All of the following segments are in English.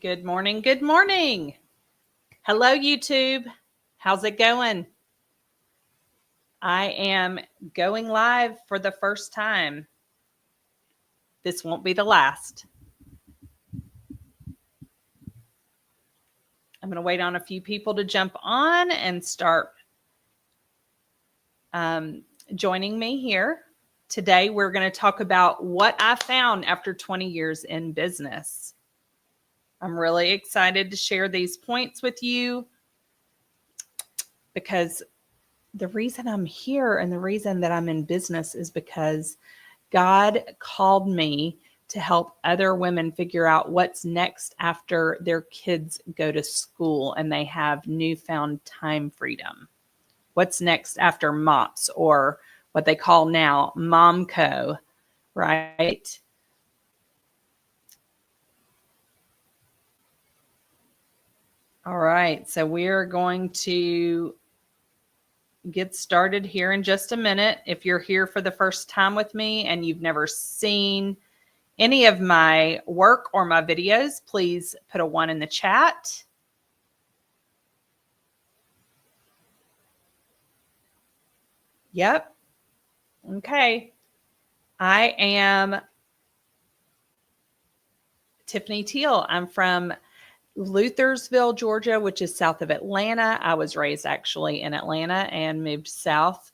Good morning. Good morning. Hello, YouTube. How's it going? I am going live for the first time. This won't be the last. I'm going to wait on a few people to jump on and start joining me here. Today, we're going to talk about what I found after 20 years in business. I'm really excited to share these points with you because the reason I'm here and the reason that I'm in business is because God called me to help other women figure out what's next after their kids go to school and they have newfound time freedom. What's next after MOPS, or what they call now MomCo, right? All right, so we're going to get started here in just a minute. If you're here for the first time with me and you've never seen any of my work or my videos, please put a 1 in the chat. Yep. Okay. I am Tiffanie Teel. I'm from Luthersville, Georgia, which is south of Atlanta. I was raised actually in Atlanta and moved south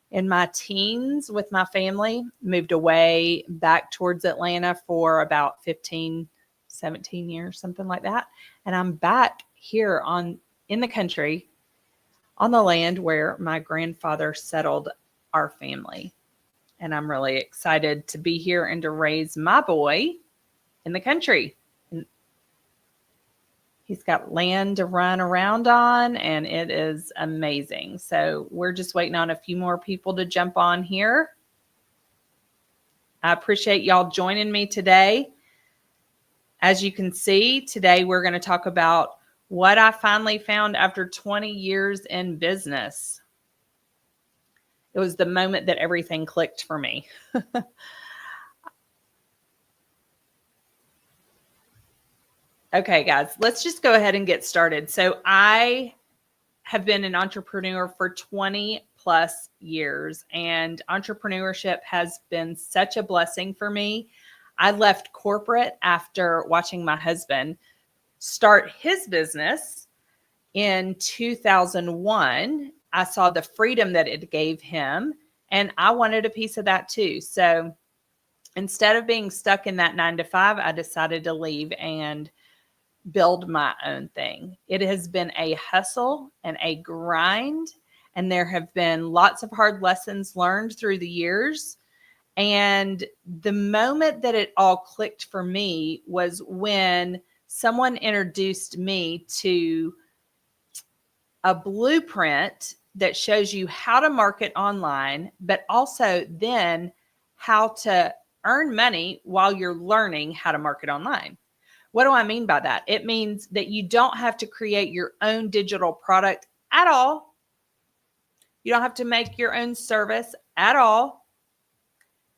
in my teens with my family, moved away back towards Atlanta for about 15, 17 years, something like that. And I'm back here in the country on the land where my grandfather settled our family. And I'm really excited to be here and to raise my boy in the country. He's got land to run around on, and it is amazing. So we're just waiting on a few more people to jump on here. I appreciate y'all joining me today. As you can see, today we're going to talk about what I finally found after 20 years in business. It was the moment that everything clicked for me. Okay, guys, let's just go ahead and get started. So I have been an entrepreneur for 20 plus years, and entrepreneurship has been such a blessing for me. I left corporate after watching my husband start his business in 2001. I saw the freedom that it gave him, and I wanted a piece of that too. So instead of being stuck in that 9 to 5, I decided to leave and build my own thing. It has been a hustle and a grind, and there have been lots of hard lessons learned through the years. And the moment that it all clicked for me was when someone introduced me to a blueprint that shows you how to market online, but also then how to earn money while you're learning how to market online. What do I mean by that? It means that you don't have to create your own digital product at all. You don't have to make your own service at all.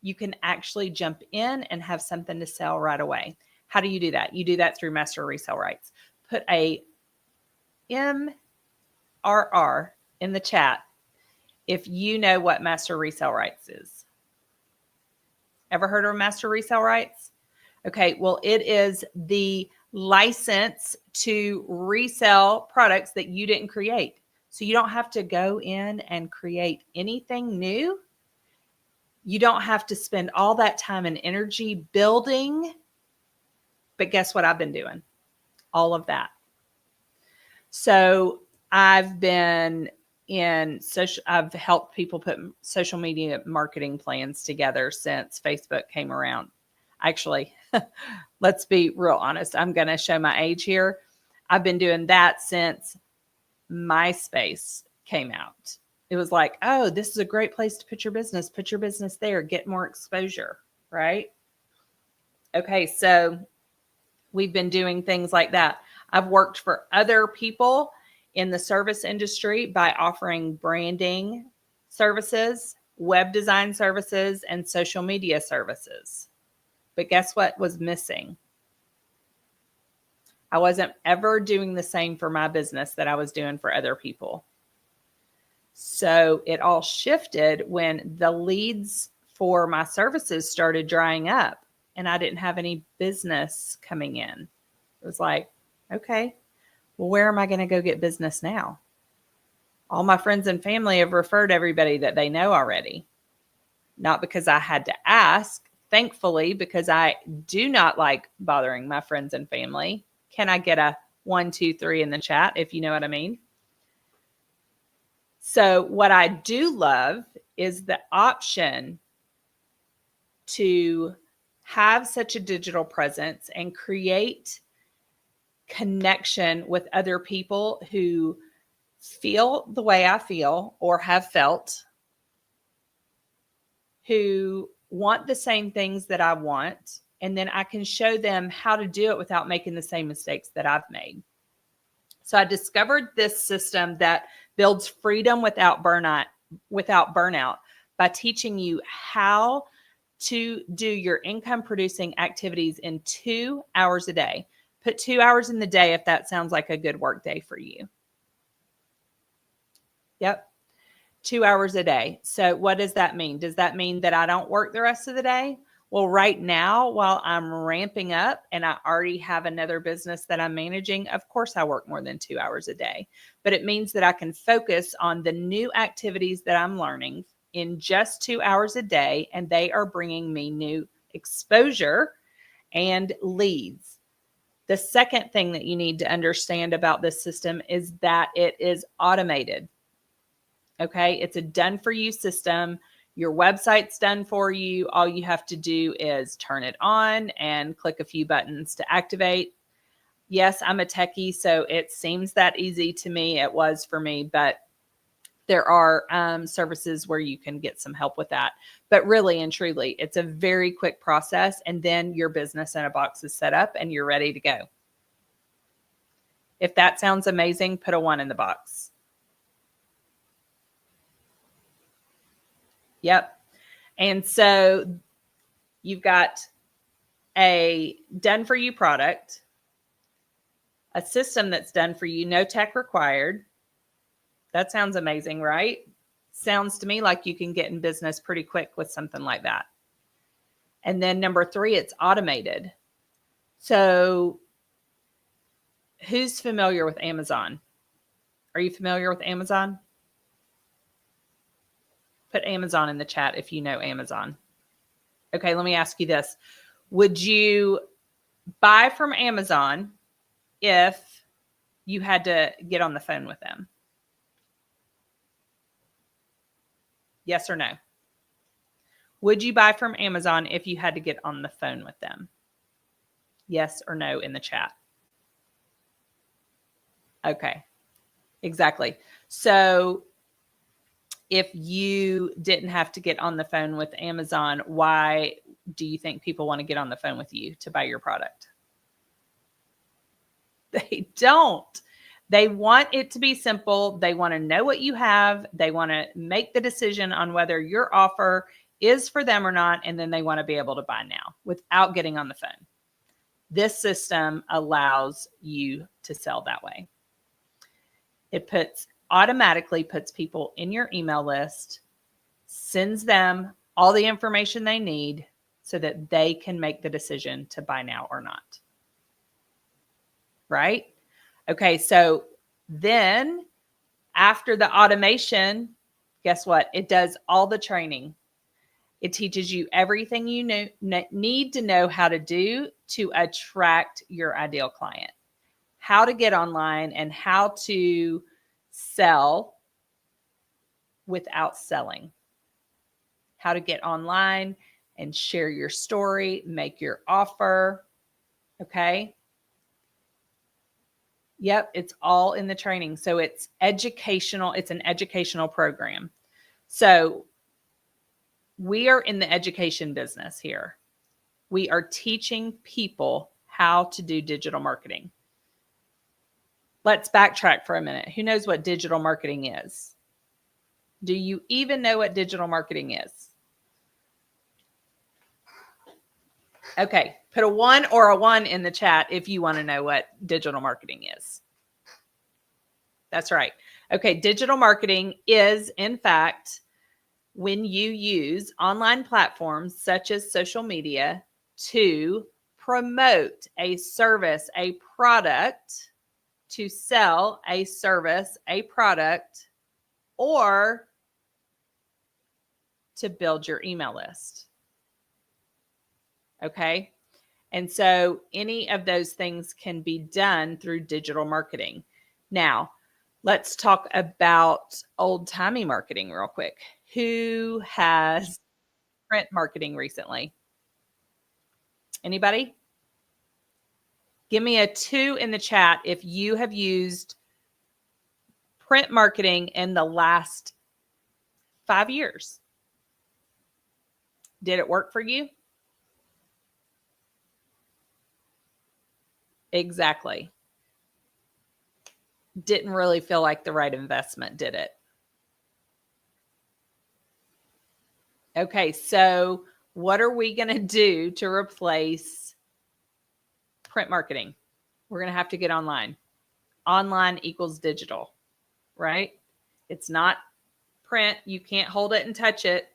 You can actually jump in and have something to sell right away. How do you do that? You do that through master resale rights. Put a MRR in the chat if you know what master resale rights is. Ever heard of master resale rights? Okay, well, it is the license to resell products that you didn't create. So you don't have to go in and create anything new. You don't have to spend all that time and energy building. But guess what I've been doing? All of that. So I've been I've helped people put social media marketing plans together since Facebook came around. Actually, let's be real honest. I'm going to show my age here. I've been doing that since MySpace came out. It was like, oh, this is a great place to put your business there, get more exposure, right? Okay, so we've been doing things like that. I've worked for other people in the service industry by offering branding services, web design services, and social media services. But guess what was missing? I wasn't ever doing the same for my business that I was doing for other people. So it all shifted when the leads for my services started drying up and I didn't have any business coming in. It was like, okay, well, where am I going to go get business now? All my friends and family have referred everybody that they know already. Not because I had to ask, thankfully, because I do not like bothering my friends and family. Can I get a 1, 2, 3 in the chat, if you know what I mean? So what I do love is the option to have such a digital presence and create connection with other people who feel the way I feel or have felt, who want the same things that I want, and then I can show them how to do it without making the same mistakes that I've made. So I discovered this system that builds freedom without burnout by teaching you how to do your income producing activities in 2 hours a day. Put 2 hours in the day if that sounds like a good work day for you. Yep. 2 hours a day. So what does that mean? Does that mean that I don't work the rest of the day? Well, right now, while I'm ramping up and I already have another business that I'm managing, of course I work more than 2 hours a day, but it means that I can focus on the new activities that I'm learning in just 2 hours a day, and they are bringing me new exposure and leads. The second thing that you need to understand about this system is that it is automated. Okay, it's a done for you system. Your website's done for you. All you have to do is turn it on and click a few buttons to activate. Yes, I'm a techie, so it seems that easy to me. It was for me, but there are services where you can get some help with that. But really and truly, it's a very quick process, and then your business in a box is set up and you're ready to go. If that sounds amazing, put a 1 in the box. Yep. And so you've got a done for you product, a system that's done for you, no tech required. That sounds amazing, right? Sounds to me like you can get in business pretty quick with something like that. And then number 3, it's automated. So who's familiar with Amazon? Are you familiar with Amazon? Put Amazon in the chat if you know Amazon. Okay, let me ask you this. Would you buy from Amazon if you had to get on the phone with them? Yes or no? Would you buy from Amazon if you had to get on the phone with them? Yes or no in the chat. Okay, exactly. So if you didn't have to get on the phone with Amazon, why do you think people want to get on the phone with you to buy your product? They don't. They want it to be simple. They want to know what you have. They want to make the decision on whether your offer is for them or not, and then they want to be able to buy now without getting on the phone. This system allows you to sell that way. It automatically puts people in your email list, sends them all the information they need so that they can make the decision to buy now or not. Right? Okay, so then after the automation, guess what? It does all the training. It teaches you everything you need to know how to do to attract your ideal client, how to get online, and how to sell without selling, how to get online and share your story, make your offer. Okay. Yep. It's all in the training. So it's educational. It's an educational program. So we are in the education business here. We are teaching people how to do digital marketing. Let's backtrack for a minute. Who knows what digital marketing is? Do you even know what digital marketing is? Okay, Put a 1 or a 1 in the chat if you want to know what digital marketing is. That's right. Okay, digital marketing is, in fact, when you use online platforms such as social media to promote a service, a product, to sell a service, a product, or to build your email list. Okay? And so any of those things can be done through digital marketing. Now, let's talk about old-timey marketing real quick. Who has print marketing recently? Anybody? Give me a 2 in the chat if you have used print marketing in the last 5 years. Did it work for you? Exactly. Didn't really feel like the right investment, did it? Okay, so what are we going to do to replace print marketing? We're going to have to get online. Online equals digital, right? It's not print. You can't hold it and touch it.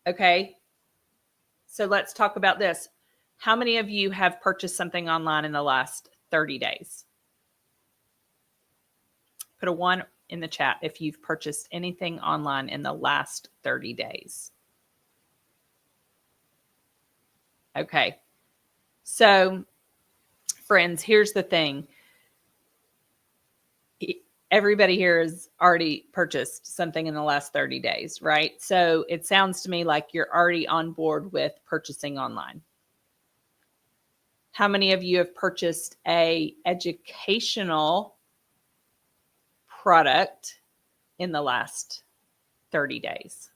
Okay, so let's talk about this. How many of you have purchased something online in the last 30 days? Put a 1 in the chat if you've purchased anything online in the last 30 days. Okay. So, friends, here's the thing. Everybody here has already purchased something in the last 30 days, right? So it sounds to me like you're already on board with purchasing online. How many of you have purchased a educational product in the last 30 days?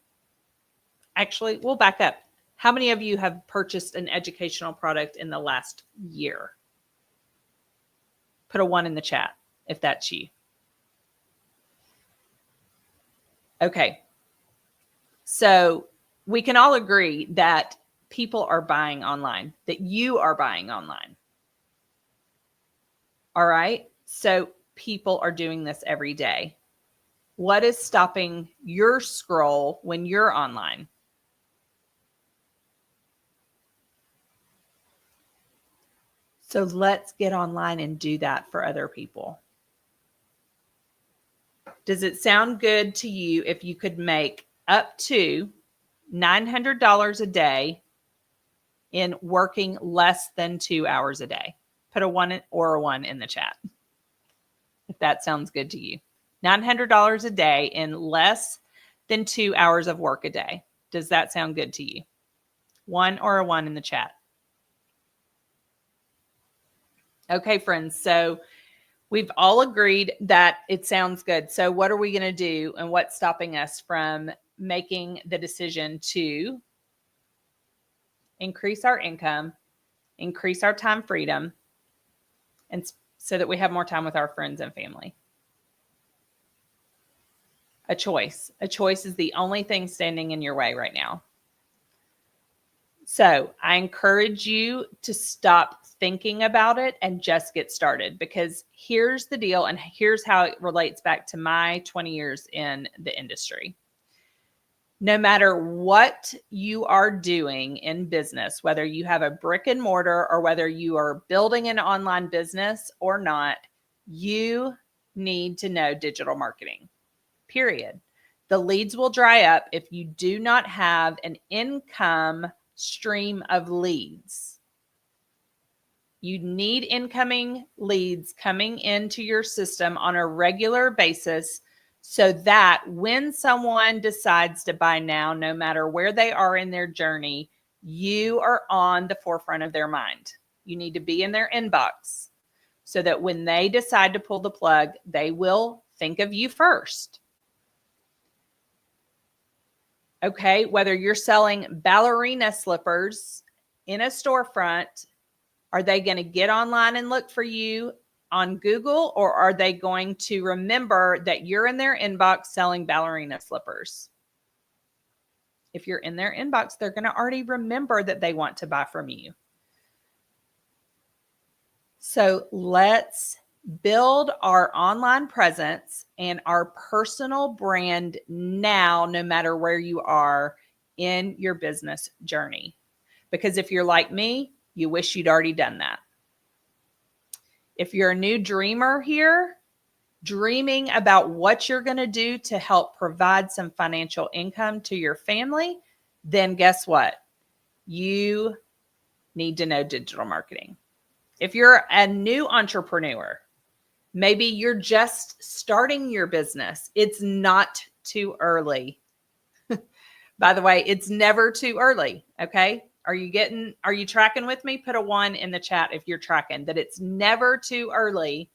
Actually, we'll back up. How many of you have purchased an educational product in the last year? Put a 1 in the chat if that's you. Okay. So we can all agree that people are buying online, that you are buying online. All right. So people are doing this every day. What is stopping your scroll when you're online? So let's get online and do that for other people. Does it sound good to you if you could make up to $900 a day in working less than 2 hours a day? Put a 1 or a 1 in the chat if that sounds good to you. $900 a day in less than 2 hours of work a day. Does that sound good to you? 1 or a 1 in the chat. Okay, friends. So we've all agreed that it sounds good. So what are we going to do, and what's stopping us from making the decision to increase our income, increase our time freedom, and so that we have more time with our friends and family? A choice. A choice is the only thing standing in your way right now. So I encourage you to stop thinking about it and just get started, because here's the deal, and here's how it relates back to my 20 years in the industry. No matter what you are doing in business, whether you have a brick and mortar or whether you are building an online business or not, you need to know digital marketing, period. The leads will dry up if you do not have an income stream of leads. You need incoming leads coming into your system on a regular basis, so that when someone decides to buy now, no matter where they are in their journey, you are on the forefront of their mind. You need to be in their inbox so that when they decide to pull the plug, they will think of you first. Okay, whether you're selling ballerina slippers in a storefront, are they going to get online and look for you on Google, or are they going to remember that you're in their inbox selling ballerina slippers? If you're in their inbox, they're going to already remember that they want to buy from you. So let's build our online presence and our personal brand now, no matter where you are in your business journey. Because if you're like me, you wish you'd already done that. If you're a new dreamer here, dreaming about what you're going to do to help provide some financial income to your family, then guess what? You need to know digital marketing. If you're a new entrepreneur, maybe you're just starting your business. It's not too early. By the way, it's never too early. Okay. Are you tracking with me? Put a 1 in the chat if you're tracking that it's never too early.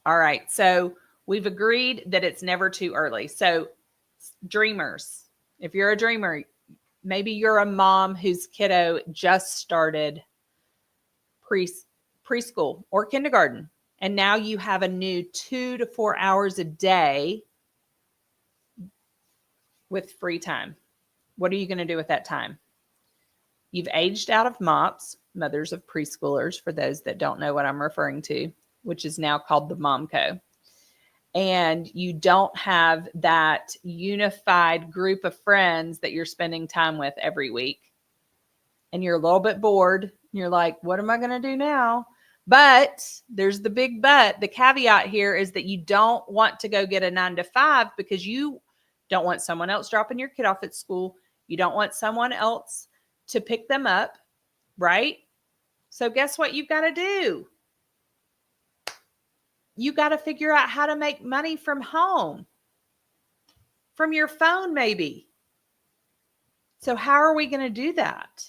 All right. So we've agreed that it's never too early. So dreamers, if you're a dreamer, maybe you're a mom whose kiddo just started preschool or kindergarten, and now you have a new 2 to 4 hours a day with free time. What are you going to do with that time? You've aged out of MOPS, mothers of preschoolers, for those that don't know what I'm referring to, which is now called the MomCo. And you don't have that unified group of friends that you're spending time with every week. And you're a little bit bored. You're like, what am I going to do now? But there's the big but. The caveat here is that you don't want to go get a 9-to-5 because you don't want someone else dropping your kid off at school. You don't want someone else to pick them up, right? So guess what you've got to do? You got to figure out how to make money from home, from your phone maybe. So how are we going to do that?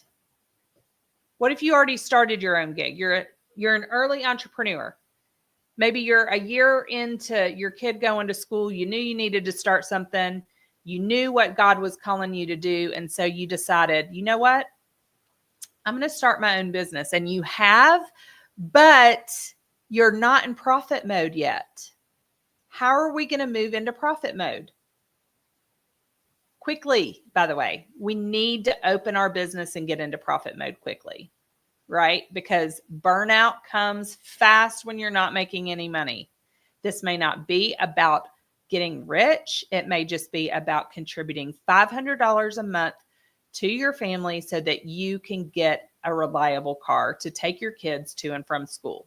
What if you already started your own gig? You're an early entrepreneur. Maybe you're a year into your kid going to school. You knew you needed to start something. You knew what God was calling you to do. And so you decided, you know what? I'm going to start my own business. And you have, but you're not in profit mode yet. How are we going to move into profit mode? Quickly, by the way, we need to open our business and get into profit mode quickly, right? Because burnout comes fast when you're not making any money. This may not be about getting rich. It may just be about contributing $500 a month to your family so that you can get a reliable car to take your kids to and from school.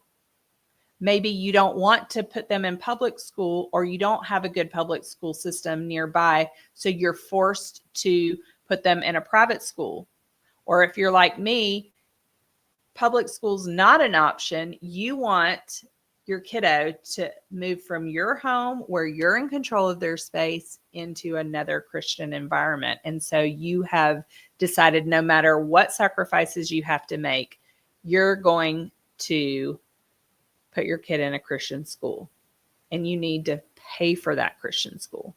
Maybe you don't want to put them in public school, or you don't have a good public school system nearby, so you're forced to put them in a private school. Or if you're like me, public school's not an option. You want your kiddo to move from your home where you're in control of their space into another Christian environment. And so you have decided no matter what sacrifices you have to make, you're going to put your kid in a Christian school, and you need to pay for that Christian school.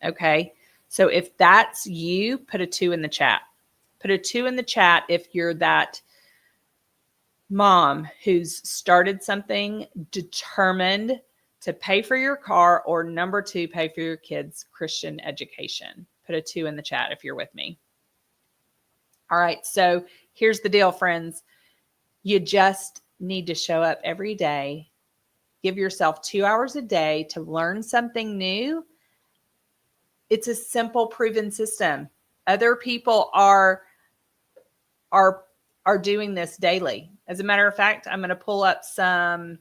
Okay. So if that's you, put a 2 in the chat. Put a 2 in the chat if you're that mom who's started something, determined to pay for your car, or number 2, pay for your kids' Christian education. Put a 2 in the chat if you're with me. All right. So here's the deal, friends. You just need to show up every day. Give yourself 2 hours a day to learn something new. It's a simple, proven system. Other people are doing this daily. As a matter of fact, I'm going to pull up some.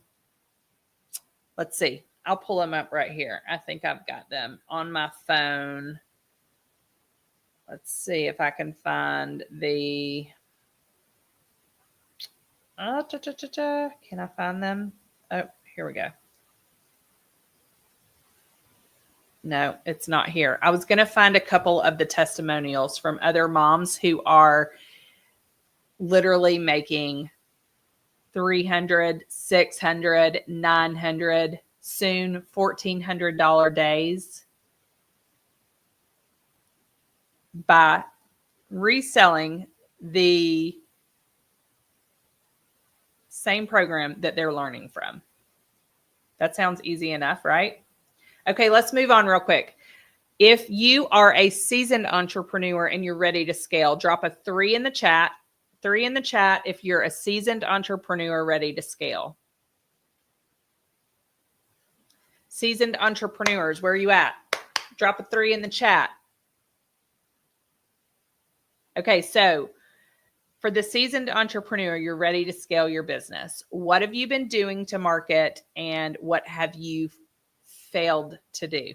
Let's see. I'll pull them up right here. I think I've got them on my phone. Let's see if I can find the. Can I find them? Oh, here we go. No, it's not here. I was going to find a couple of the testimonials from other moms who are literally making $300, $600, $900, soon $1,400 days by reselling the same program that they're learning from. That sounds easy enough, right? Okay, let's move on real quick. If you are a seasoned entrepreneur and you're ready to scale, drop a 3 in the chat. 3 in the chat if you're a seasoned entrepreneur ready to scale. Seasoned entrepreneurs, where are you at? Drop a 3 in the chat. Okay, so for the seasoned entrepreneur, you're ready to scale your business. What have you been doing to market and what have you failed to do?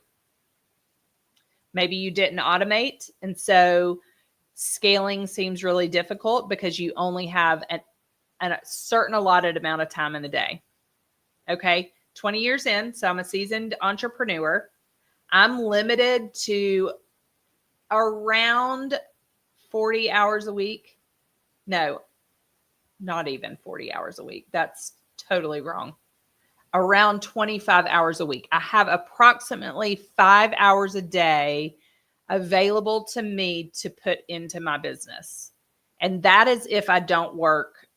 Maybe you didn't automate, and so scaling seems really difficult because you only have a certain allotted amount of time in the day. Okay, 20 years in, so I'm a seasoned entrepreneur. I'm limited to around 40 hours a week. No, not even 40 hours a week. That's totally wrong. Around 25 hours a week. I have approximately 5 hours a day available to me to put into my business. And that is if I don't work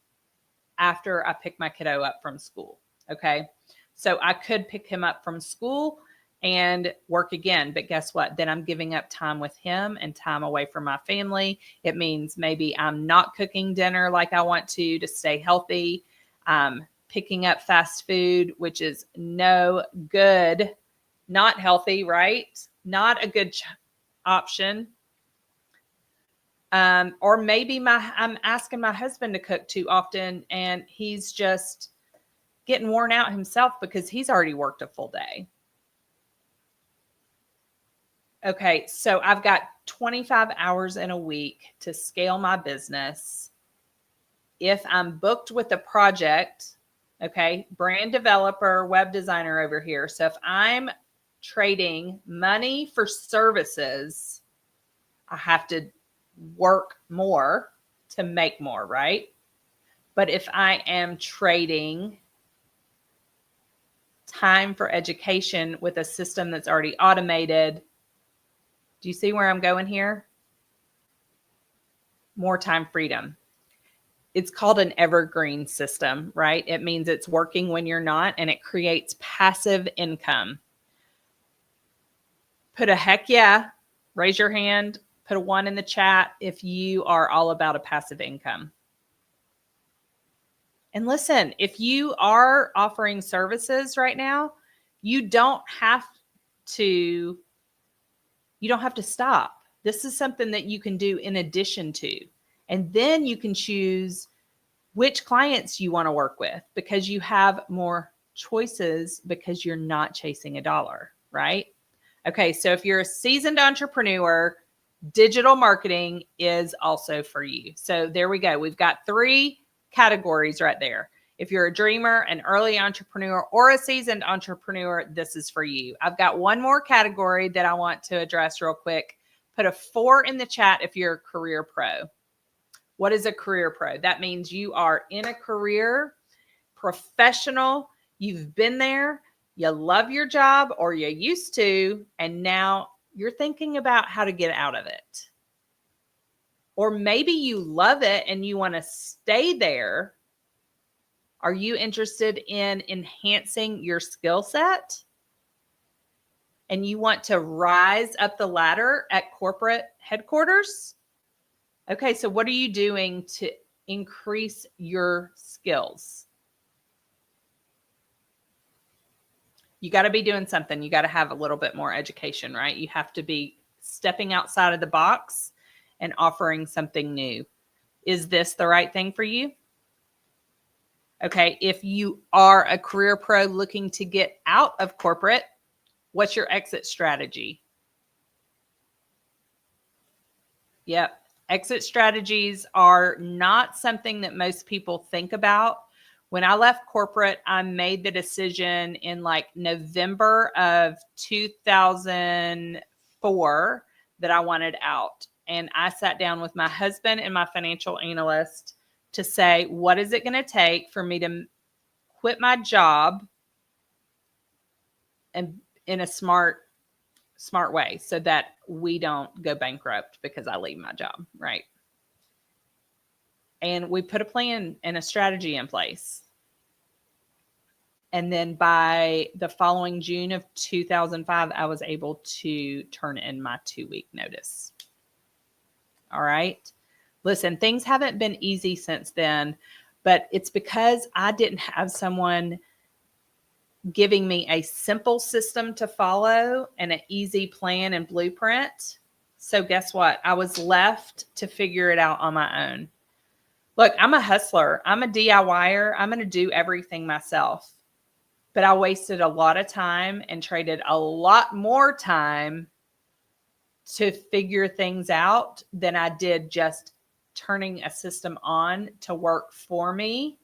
after I pick my kiddo up from school. Okay. So I could pick him up from school and work again. But guess what? Then I'm giving up time with him and time away from my family. It means maybe I'm not cooking dinner like I want to stay healthy. Picking up fast food, which is no good, not healthy, right? Not a good option. Or maybe I'm asking my husband to cook too often and he's just getting worn out himself because he's already worked a full day. Okay, so I've got 25 hours in a week to scale my business. If I'm booked with a project, okay, brand developer, web designer over here. So if I'm trading money for services, I have to work more to make more, right? But if I am trading time for education with a system that's already automated, do you see where I'm going here? More time freedom. It's called an evergreen system, right? It means it's working when you're not, and it creates passive income. Put a heck yeah, raise your hand, put a 1 in the chat if you are all about a passive income. And listen, if you are offering services right now, you don't have to stop. This is something that you can do in addition to. And then you can choose which clients you want to work with because you have more choices because you're not chasing a dollar, right? Okay, so if you're a seasoned entrepreneur, digital marketing is also for you. So there we go. We've got 3 categories right there. If you're a dreamer, an early entrepreneur, or a seasoned entrepreneur, this is for you. I've got one more category that I want to address real quick. Put a 4 in the chat if you're a career pro. What is a career pro? That means you are in a career, professional, you've been there, you love your job or you used to, and now you're thinking about how to get out of it. Or maybe you love it and you want to stay there. Are you interested in enhancing your skill set? And you want to rise up the ladder at corporate headquarters? Okay, so what are you doing to increase your skills? You got to be doing something. You got to have a little bit more education, right? You have to be stepping outside of the box and offering something new. Is this the right thing for you? Okay, if you are a career pro looking to get out of corporate, what's your exit strategy? Yep. Exit strategies are not something that most people think about. When I left corporate, I made the decision in like November of 2004 that I wanted out. And I sat down with my husband and my financial analyst to say, what is it going to take for me to quit my job and in a smart way so that we don't go bankrupt because I leave my job, right? And we put a plan and a strategy in place. And then by the following June of 2005, I was able to turn in my 2-week notice. All right. Listen, things haven't been easy since then, but it's because I didn't have someone giving me a simple system to follow and an easy plan and blueprint. So guess what? I was left to figure it out on my own. Look, I'm a hustler. I'm a DIYer. I'm going to do everything myself. But I wasted a lot of time and traded a lot more time to figure things out than I did just turning a system on to work for me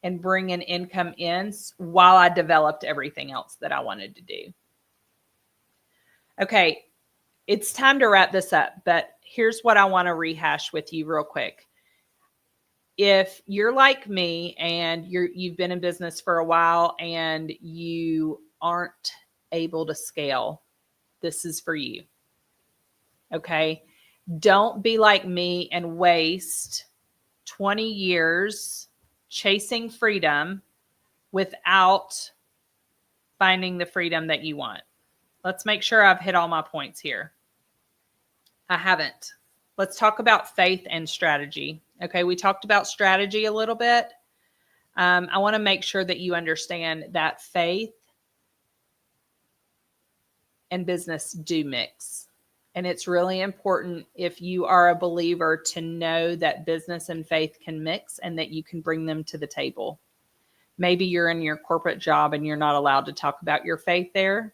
and bring an income in while I developed everything else that I wanted to do. Okay, it's time to wrap this up, but here's what I want to rehash with you real quick. If you're like me and you've been in business for a while and you aren't able to scale, this is for you. Okay? Don't be like me and waste 20 years chasing freedom without finding the freedom that you want. Let's make sure I've hit all my points here. I haven't. Let's talk about faith and strategy. Okay, we talked about strategy a little bit. I want to make sure that you understand that faith and business do mix. And it's really important if you are a believer to know that business and faith can mix and that you can bring them to the table. Maybe you're in your corporate job and you're not allowed to talk about your faith there.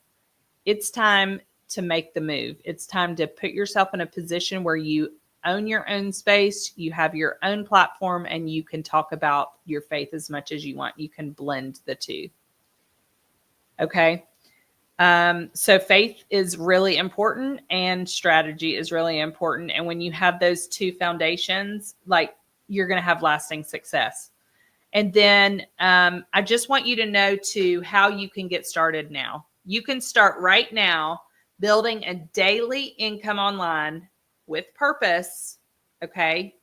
It's time to make the move. It's time to put yourself in a position where you own your own space, you have your own platform, and you can talk about your faith as much as you want. You can blend the two. Okay. So faith is really important and strategy is really important. And when you have those two foundations, like, you're going to have lasting success. And then I just want you to know too how you can get started now. You can start right now building a daily income online with purpose. Okay.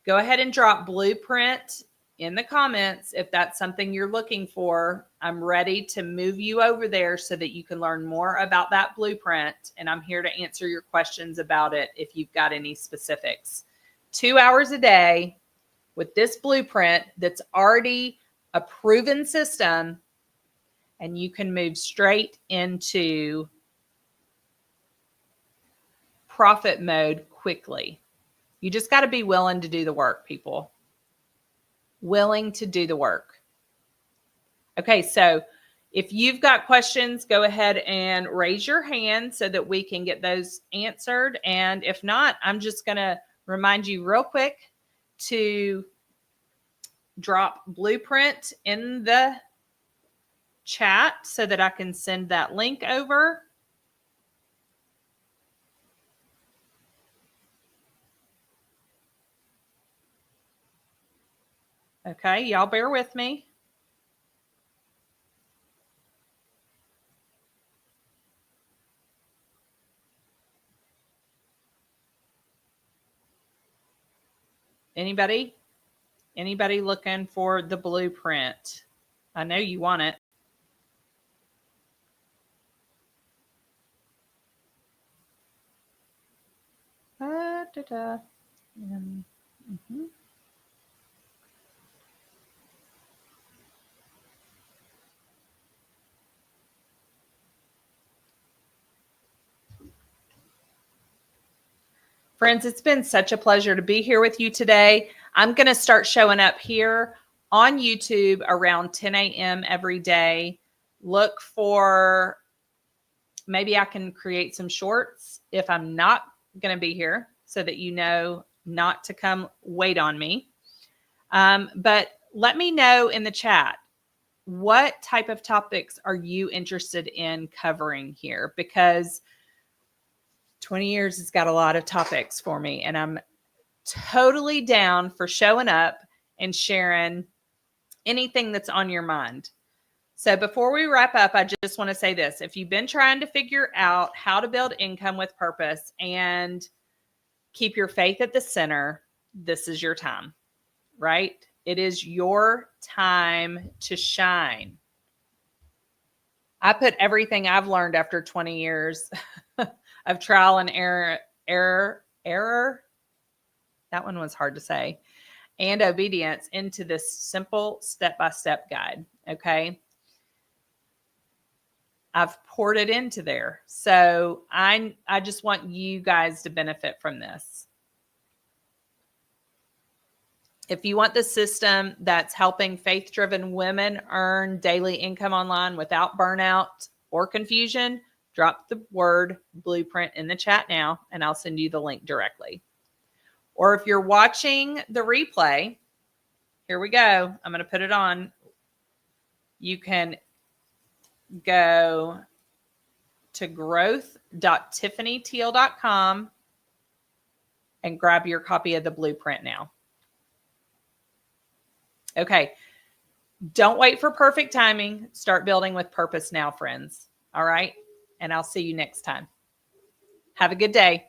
Go ahead and drop blueprint in the comments if that's something you're looking for. I'm ready to move you over there so that you can learn more about that blueprint. And I'm here to answer your questions about it if you've got any specifics. 2 hours a day with this blueprint that's already a proven system, and you can move straight into profit mode quickly. You just got to be willing to do the work, people. Willing to do the work. Okay, so if you've got questions, go ahead and raise your hand so that we can get those answered. And if not, I'm just going to remind you real quick to drop blueprint in the chat so that I can send that link over. Okay, y'all bear with me. Anybody? Anybody looking for the blueprint? I know you want it. Friends, it's been such a pleasure to be here with you today. I'm going to start showing up here on YouTube around 10 a.m. every day. Look for, maybe I can create some shorts if I'm not going to be here so that you know not to come wait on me. But let me know in the chat, what type of topics are you interested in covering here? Because 20 years has got a lot of topics for me, and I'm totally down for showing up and sharing anything that's on your mind. So before we wrap up, I just want to say this. If you've been trying to figure out how to build income with purpose and keep your faith at the center, this is your time, right? It is your time to shine. I put everything I've learned after 20 years of trial and error. That one was hard to say. And obedience into this simple step-by-step guide. Okay. I've poured it into there. So I just want you guys to benefit from this. If you want the system that's helping faith-driven women earn daily income online without burnout or confusion, drop the word blueprint in the chat now, and I'll send you the link directly. Or if you're watching the replay, here we go. I'm going to put it on. You can go to growth.tiffanieTeel.com and grab your copy of the blueprint now. Okay. Don't wait for perfect timing. Start building with purpose now, friends. All right. And I'll see you next time. Have a good day.